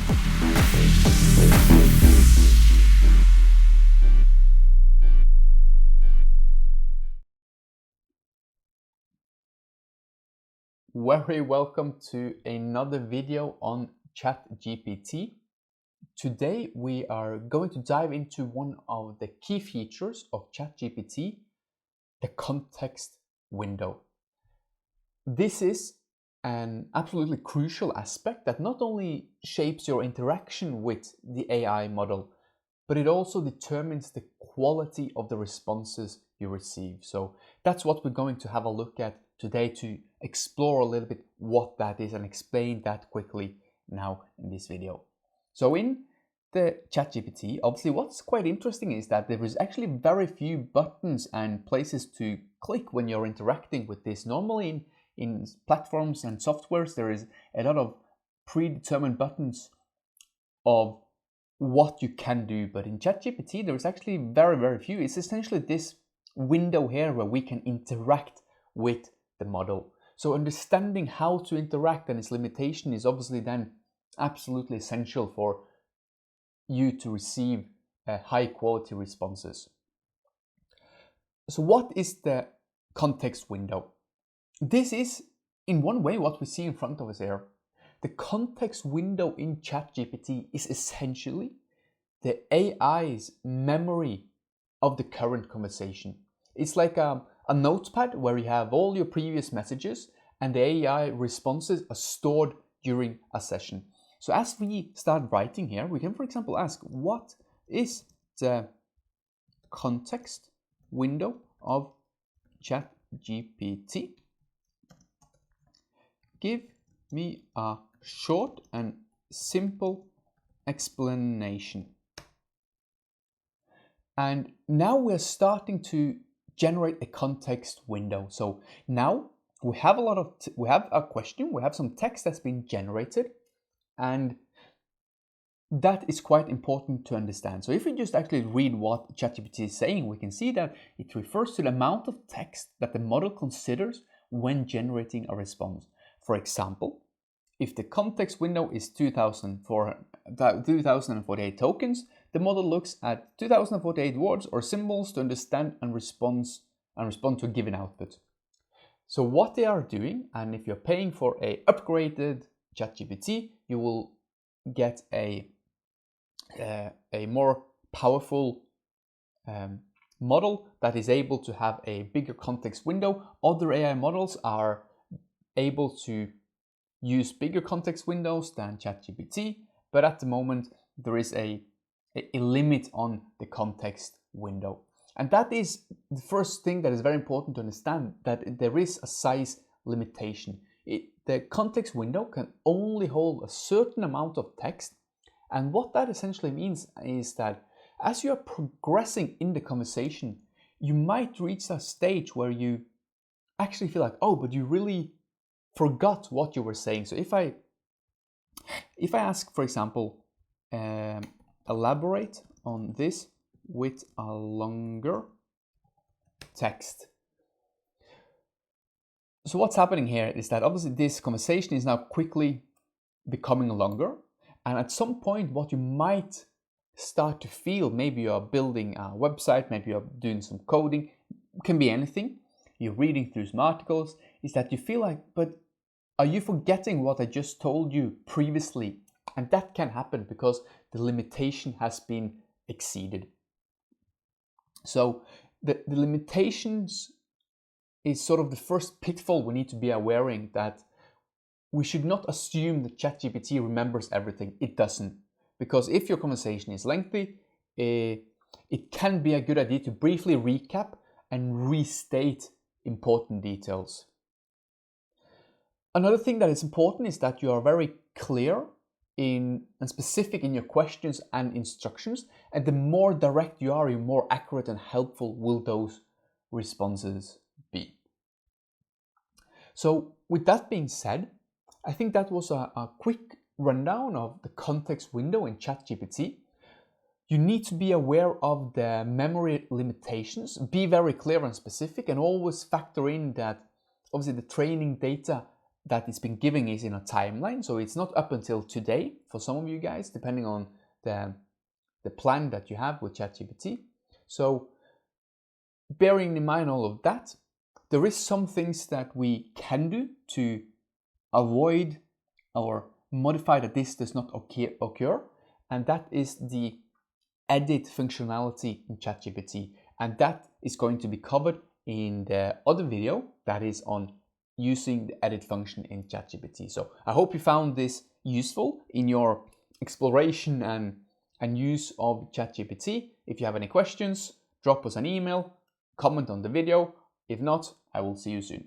Very welcome to another video on ChatGPT. Today we are going to dive into one of the key features of ChatGPT, the context window. This is an absolutely crucial aspect that not only shapes your interaction with the AI model, but it also determines the quality of the responses you receive. So that's what we're going to have a look at today, to explore a little bit what that is and explain that quickly now in this video. So in the ChatGPT, obviously what's quite interesting is that there is actually very few buttons and places to click when you're interacting with this. Normally in platforms and softwares, there is a lot of predetermined buttons of what you can do, but in ChatGPT there is actually very few. It's essentially this window here where we can interact with the model. So understanding how to interact and its limitation is obviously then absolutely essential for you to receive high quality responses. So what is the context window? This is in one way what we see in front of us here. The context window in ChatGPT is essentially the AI's memory of the current conversation. It's like a notepad where you have all your previous messages and the AI responses are stored during a session. So as we start writing here, we can, for example, ask, what is the context window of ChatGPT? Give me a short and simple explanation. And now we're starting to generate a context window. So now we have a question, we have some text that's been generated, and that is quite important to understand. So if we just actually read what ChatGPT is saying, we can see that it refers to the amount of text that the model considers when generating a response. For example, if the context window is 2048 tokens, the model looks at 2048 words or symbols to understand and respond to a given output. So what they are doing, and if you're paying for a upgraded ChatGPT, you will get a more powerful model that is able to have a bigger context window. Other AI models are able to use bigger context windows than ChatGPT, but at the moment there is a limit on the context window. And that is the first thing that is very important to understand, that there is a size limitation. The context window can only hold a certain amount of text, and what that essentially means is that as you are progressing in the conversation, you might reach a stage where you actually feel like, oh, but you really forgot what you were saying. So if I ask, for example, elaborate on this with a longer text. So what's happening here is that obviously this conversation is now quickly becoming longer, and at some point what you might start to feel, maybe you're building a website, maybe you're doing some coding, it can be anything, you're reading through some articles, is that you feel like, but are you forgetting what I just told you previously? And that can happen because the limitation has been exceeded. So the limitations is sort of the first pitfall we need to be aware of, that we should not assume that ChatGPT remembers everything. It doesn't. Because if your conversation is lengthy, it can be a good idea to briefly recap and restate important details. Another thing that is important is that you are very clear and specific in your questions and instructions, and the more direct you are, the more accurate and helpful will those responses be. So with that being said, I think that was a quick rundown of the context window in ChatGPT. You need to be aware of the memory limitations, be very clear and specific, and always factor in that obviously the training data that it's been giving is in a timeline, so it's not up until today for some of you guys, depending on the plan that you have with ChatGPT. So bearing in mind all of that, there is some things that we can do to avoid or modify that this does not occur, and that is the edit functionality in ChatGPT, and that is going to be covered in the other video that is on using the edit function in ChatGPT. So I hope you found this useful in your exploration and use of ChatGPT. If you have any questions, drop us an email, comment on the video. If not, I will see you soon.